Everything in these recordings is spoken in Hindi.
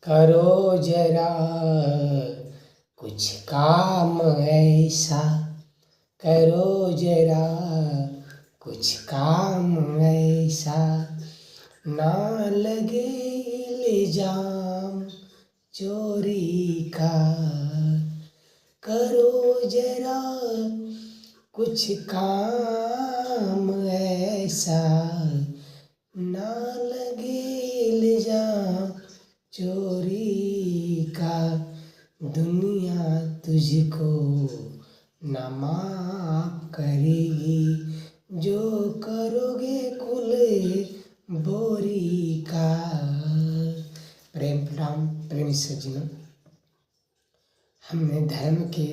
करो जरा कुछ काम ऐसा, करो जरा कुछ काम ऐसा, ना लगे इल्जाम चोरी का। करो जरा कुछ काम ऐसा, ना लगे इल्जाम चोरी का। दुनिया तुझको ना माफ करेगी, जो करोगे कुल बोरी का। प्रेमी सज्जनों, हमने धर्म के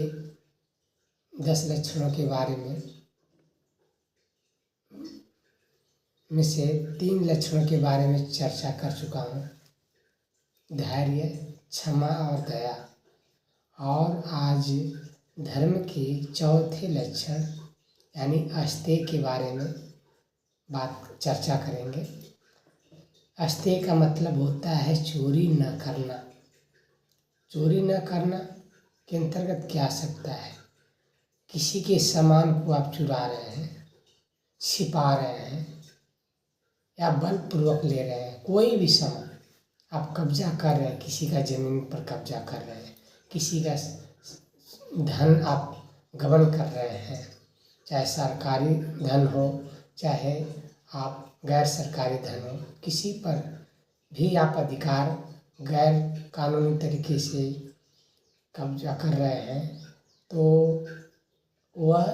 10 लक्षणों के बारे में से 3 लक्षणों के बारे में चर्चा कर चुका हूँ, धैर्य, क्षमा और दया। और आज धर्म के चौथे लक्षण यानी अस्तेय के बारे में चर्चा करेंगे। अस्तेय का मतलब होता है चोरी न करना। चोरी न करना के अंतर्गत क्या आ सकता है? किसी के सामान को आप चुरा रहे हैं, छिपा रहे हैं या बलपूर्वक ले रहे हैं। कोई भी सामान आप कब्जा कर रहे हैं, किसी का जमीन पर कब्जा कर रहे हैं, किसी का धन आप गबन कर रहे हैं, चाहे सरकारी धन हो चाहे आप गैर सरकारी धन हो, किसी पर भी आप अधिकार गैर कानूनी तरीके से कब्जा कर रहे हैं, तो वह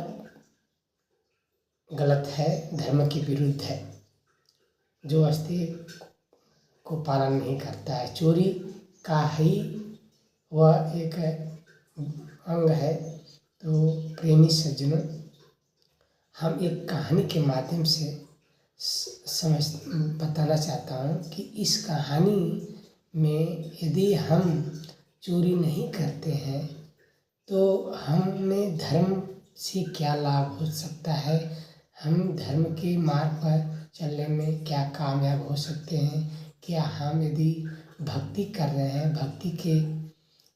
गलत है, धर्म के विरुद्ध है, जो अस्तेय को पालन नहीं करता है। चोरी का ही वह एक अंग है। तो प्रेमी सज्जनों, हम एक कहानी के माध्यम से बताना चाहता हूँ कि इस कहानी में यदि हम चोरी नहीं करते हैं तो हमें धर्म से क्या लाभ हो सकता है, हम धर्म के मार्ग पर चलने में क्या कामयाब हो सकते हैं। क्या हम यदि भक्ति कर रहे हैं, भक्ति के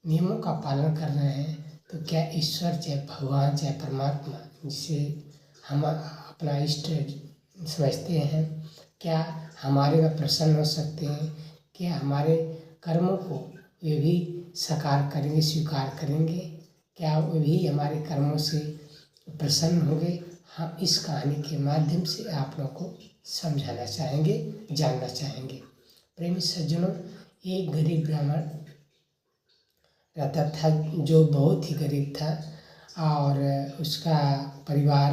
नियमों का पालन कर रहे हैं, तो क्या ईश्वर चाहे भगवान चाहे परमात्मा, जिसे हम अपना इष्ट समझते हैं, क्या हमारे में प्रसन्न हो सकते हैं? क्या हमारे कर्मों को वे भी साकार करेंगे, स्वीकार करेंगे? क्या वे भी हमारे कर्मों से प्रसन्न होंगे? हम इस कहानी के माध्यम से आप लोगों को समझाना चाहेंगे, जानना चाहेंगे। प्रेमी सज्जनों, एक गरीब ब्राह्मण रहता था जो बहुत ही गरीब था, और उसका परिवार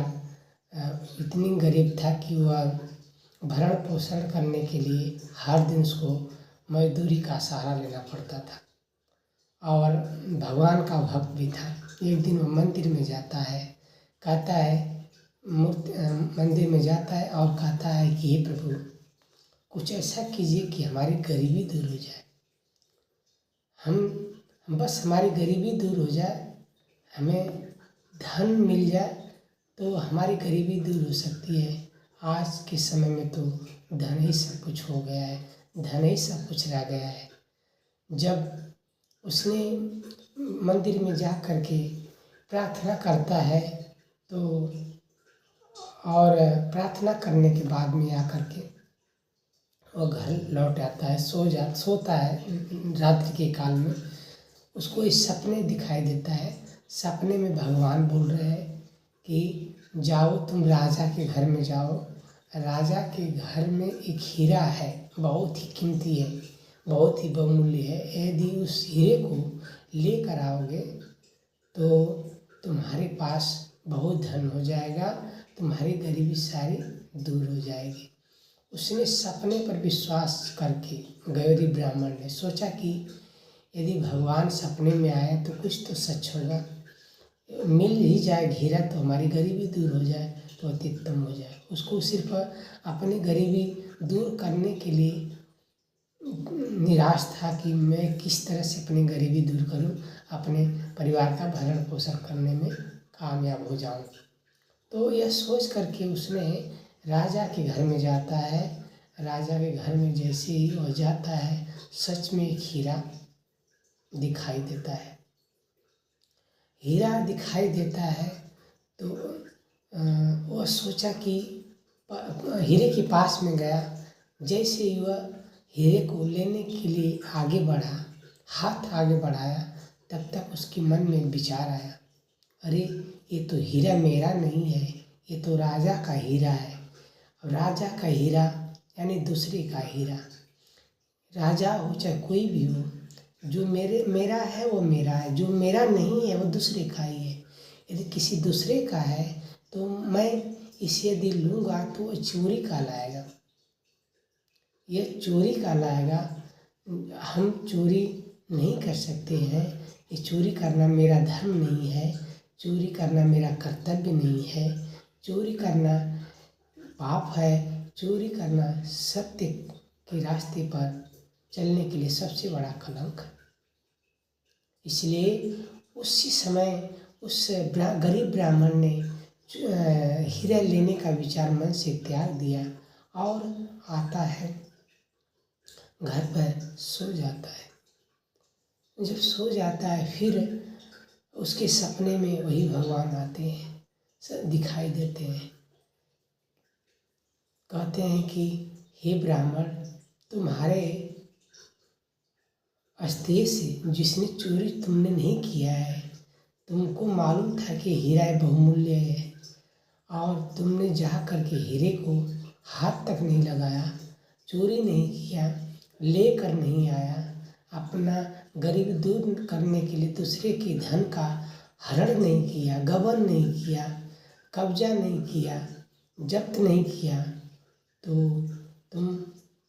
इतनी गरीब था कि वह भरण पोषण करने के लिए हर दिन उसको मजदूरी का सहारा लेना पड़ता था, और भगवान का भक्त भी था। एक दिन वो मंदिर में जाता है, कहता है मंदिर में जाता है और कहता है कि हे प्रभु, कुछ ऐसा कीजिए कि हमारी गरीबी दूर हो जाए। हम बस हमारी गरीबी दूर हो जाए, हमें धन मिल जाए तो हमारी गरीबी दूर हो सकती है। आज के समय में तो धन ही सब कुछ हो गया है, धन ही सब कुछ रह गया है। जब उसने मंदिर में जा कर के प्रार्थना करता है तो, और प्रार्थना करने के बाद में आकर के वो घर लौट आता है, सोता है रात्रि के काल में। उसको इस सपने दिखाई देता है। सपने में भगवान बोल रहे हैं कि जाओ, तुम राजा के घर में जाओ, राजा के घर में एक हीरा है, बहुत ही कीमती है, बहुत ही बहुमूल्य है। यदि उस हीरे को लेकर आओगे तो तुम्हारे पास बहुत धन हो जाएगा, तुम्हारी गरीबी सारी दूर हो जाएगी। उसने सपने पर विश्वास करके गरीब ब्राह्मण ने सोचा कि यदि भगवान सपने में आए तो कुछ तो सच होगा, मिल ही जाए हीरा तो हमारी गरीबी दूर हो जाए तो अति उत्तम हो जाए। उसको सिर्फ अपनी गरीबी दूर करने के लिए निराश था कि मैं किस तरह से अपनी गरीबी दूर करूं, अपने परिवार का भरण पोषण करने में कामयाब हो जाऊं। तो यह सोच करके उसने राजा के घर में जाता है। राजा के घर में जैसे ही वह जाता है, सच में एक हीरा दिखाई देता है। हीरा दिखाई देता है तो वह सोचा कि हीरे के पास में गया। जैसे ही वह हीरे को लेने के लिए आगे बढ़ा, हाथ आगे बढ़ाया, तब तक उसके मन में विचार आया, अरे ये तो हीरा मेरा नहीं है, ये तो राजा का हीरा है। राजा का हीरा यानी दूसरे का हीरा। राजा हो चाहे कोई भी हो, जो मेरा है वो मेरा है, जो मेरा नहीं है वो दूसरे का ही है। यदि किसी दूसरे का है तो मैं इसे यदि लूँगा तो वो चोरी कहलाएगा, ये चोरी कहलाएगा। हम चोरी नहीं कर सकते हैं, ये चोरी करना मेरा धर्म नहीं है, चोरी करना मेरा कर्तव्य नहीं है, चोरी करना पाप है, चोरी करना सत्य के रास्ते पर चलने के लिए सबसे बड़ा कलंक है। इसलिए उसी समय उस गरीब ब्राह्मण ने हीरा लेने का विचार मन से त्याग दिया और आता है, घर पर सो जाता है। जब सो जाता है फिर उसके सपने में वही भगवान आते हैं, सब दिखाई देते हैं। कहते हैं कि हे ब्राह्मण, तुम्हारे अस्तेय से जिसने चोरी तुमने नहीं किया है, तुमको मालूम था कि हीरा बहुमूल्य है और तुमने जा करके हीरे को हाथ तक नहीं लगाया, चोरी नहीं किया, लेकर नहीं आया, अपना गरीब दूर करने के लिए दूसरे के धन का हरण नहीं किया, गबन नहीं किया, कब्जा नहीं किया, जब्त नहीं किया, तो तुम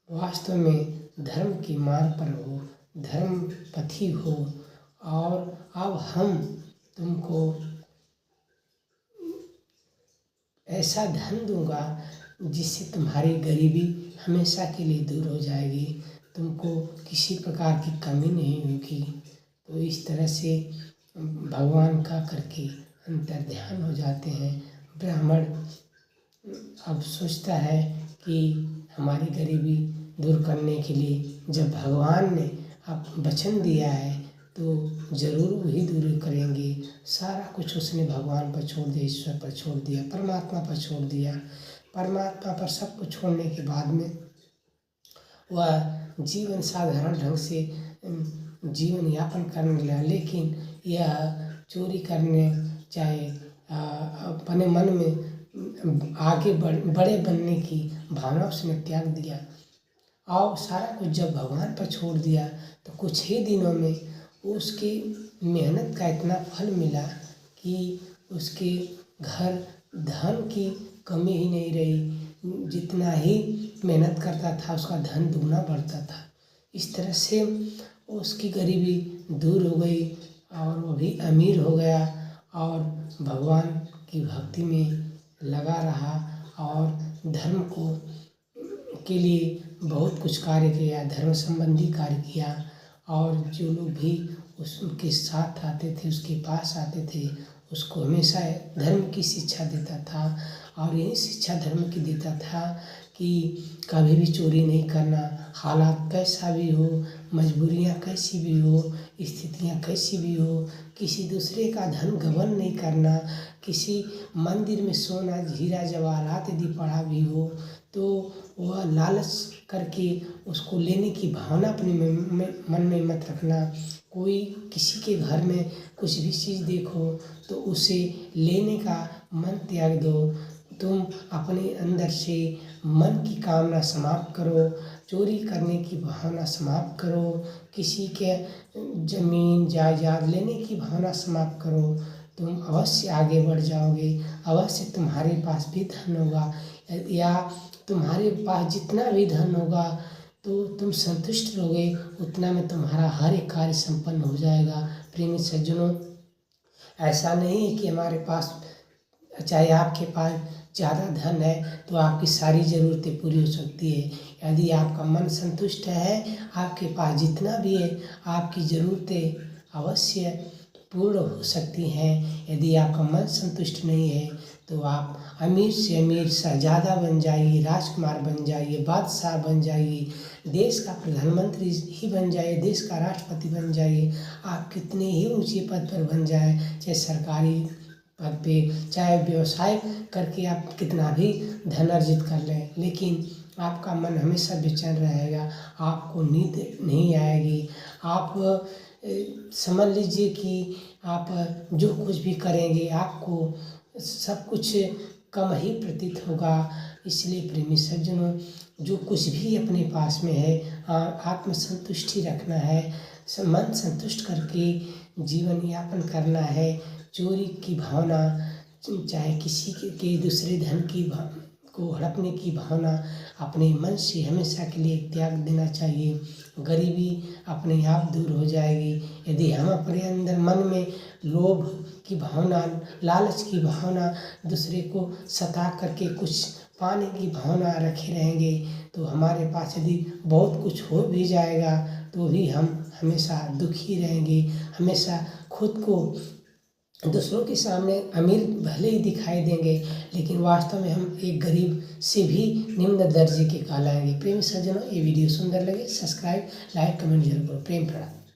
वास्तव में धर्म की मार्ग पर हो, धर्म पथी हो। और अब हम तुमको ऐसा धन दूंगा जिससे तुम्हारी गरीबी हमेशा के लिए दूर हो जाएगी, तुमको किसी प्रकार की कमी नहीं होगी। तो इस तरह से भगवान का करके अंतर्ध्यान हो जाते हैं। ब्राह्मण अब सोचता है कि हमारी गरीबी दूर करने के लिए जब भगवान ने अब वचन दिया है तो जरूर वही दूर करेंगे। सारा कुछ उसने भगवान पर छोड़ दिया, ईश्वर पर छोड़ दिया, परमात्मा पर छोड़ दिया। परमात्मा पर सब कुछ छोड़ने के बाद में वह जीवन साधारण ढंग से जीवन यापन करने लगा। लेकिन यह चोरी करने चाहे अपने मन में आगे बड़े बनने की भावना उसने त्याग दिया और सारा कुछ जब भगवान पर छोड़ दिया तो कुछ ही दिनों में उसकी मेहनत का इतना फल मिला कि उसके घर धन की कमी ही नहीं रही। जितना ही मेहनत करता था उसका धन दुगना बढ़ता था। इस तरह से उसकी गरीबी दूर हो गई और वो भी अमीर हो गया और भगवान की भक्ति में लगा रहा और धर्म को के लिए बहुत कुछ कार्य किया, धर्म संबंधी कार्य किया। और जो लोग भी उसके साथ आते थे, उसके पास आते थे, उसको हमेशा धर्म की शिक्षा देता था और यही शिक्षा धर्म की देता था कि कभी भी चोरी नहीं करना, हालात कैसा भी हो, मजबूरियाँ कैसी भी हो, स्थितियाँ कैसी भी हो, किसी दूसरे का धन गबन नहीं करना, किसी मंदिर में सोना हीरा जवाहरात यदि पड़ा भी हो तो वह लालच करके उसको लेने की भावना अपने मन में मत रखना। कोई किसी के घर में कुछ भी चीज़ देखो तो उसे लेने का मन त्याग दो। तुम अपने अंदर से मन की कामना समाप्त करो, चोरी करने की भावना समाप्त करो, किसी के जमीन जायदाद लेने की भावना समाप्त करो। तुम अवश्य आगे बढ़ जाओगे, अवश्य तुम्हारे पास भी धन होगा या तुम्हारे पास जितना भी धन होगा तो तुम संतुष्ट रहोगे, उतना में तुम्हारा हर एक कार्य संपन्न हो जाएगा। प्रेमी सज्जनों, ऐसा नहीं है कि हमारे पास चाहे आपके पास ज़्यादा धन है तो आपकी सारी ज़रूरतें पूरी हो सकती है। यदि आपका मन संतुष्ट है, आपके पास जितना भी है, आपकी ज़रूरतें अवश्य पूर्ण हो सकती हैं। यदि आपका मन संतुष्ट नहीं है तो आप अमीर से अमीर शहजादा बन जाइए, राजकुमार बन जाइए, बादशाह बन जाइए, देश का प्रधानमंत्री ही बन जाइए, देश का राष्ट्रपति बन जाइए, आप कितने ही ऊंचे पद पर बन जाए, चाहे सरकारी पद पे, चाहे व्यवसाय करके आप कितना भी धन अर्जित कर लें, लेकिन आपका मन हमेशा बेचैन रहेगा, आपको नींद नहीं आएगी। आप समझ लीजिए कि आप जो कुछ भी करेंगे आपको सब कुछ कम ही प्रतीत होगा। इसलिए प्रेमी सज्जनों, जो कुछ भी अपने पास में है आत्म संतुष्टि रखना है, मन संतुष्ट करके जीवन यापन करना है। चोरी की भावना, चाहे किसी के दूसरे धन की को हड़पने की भावना अपने मन से हमेशा के लिए त्याग देना चाहिए। गरीबी अपने आप दूर हो जाएगी यदि हम अपने अंदर मन में लोभ की भावना, लालच की भावना, दूसरे को सता करके कुछ पाने की भावना रखे रहेंगे, तो हमारे पास यदि बहुत कुछ हो भी जाएगा तो भी हम हमेशा दुखी रहेंगे, हमेशा खुद को दूसरों के सामने अमीर भले ही दिखाई देंगे, लेकिन वास्तव में हम एक गरीब से भी निम्न दर्जे के कहलाएंगे। प्रेमी सज्जनों, ये वीडियो सुंदर लगे सब्सक्राइब, लाइक, कमेंट जरूर करो। प्रेम प्रणाम।